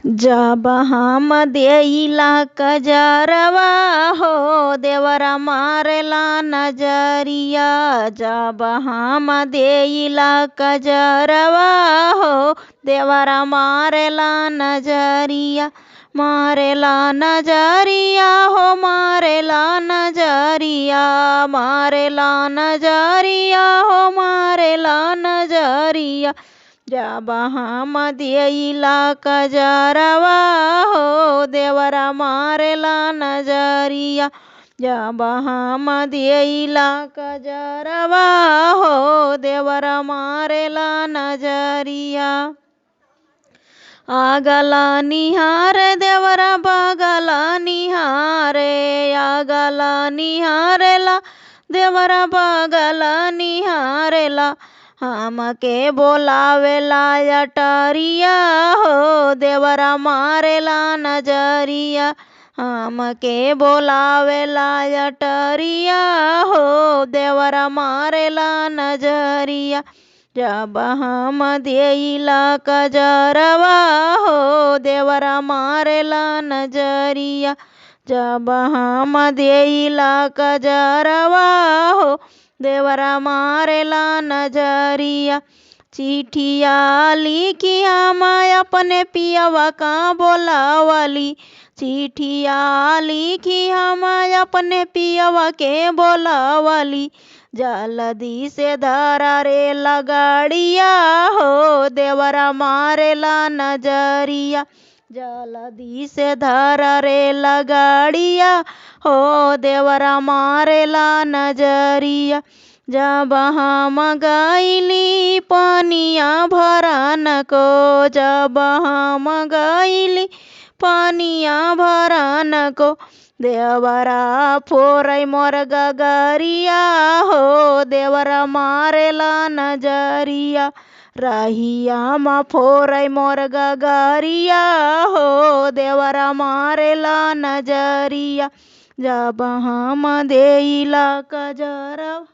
जब हम देइला कजरवा हो देवरा मारेला नजरिया। जब हम देइला कजरवा हो देवरा मारेला नजरिया। मारेला नजरिया हो मारेला नजरिया। मारेला नजरिया हो मारेला नजरिया। जब हम देइला कजरवा हो देवरा मारेला नजरिया। जब हम देइला कजरवा हो देवरा मारेला नजरिया। आगला निहार देवरा बगला निहारे। आगला निहारेला देवरा बगला निहारेला। हमके बोलावेला अटरिया हो देवरा मारेला नजरिया। हमके बोलावेला अटरिया हो देवरा मारेला नजरिया। जब हम देइला कजरवा हो देवरा मारेला नजरिया। जब हम देइला कजरवा हो देवरा मारेला नजरिया। चिट्ठिया लिखी हम अपने पियवा का बोलावली। चिट्ठिया लिखी हम अपने पियवा के बोलावली। जल्दी से धरा रे लगाड़िया हो देवरा मारेला नजरिया। जल्दी से धरा रे लगाड़िया हो देवरा मारेला नजरिया। जब हम गइली पानिया भरन को। जब हम गइली पानिया भरन को। देवरा फोरै मोर गगरिया हो देवरा मारेला नजरिया। रहिया म फोरै मोर गगरिया हो देवरा मारेला नजरिया। जब हम देइला कजरवा।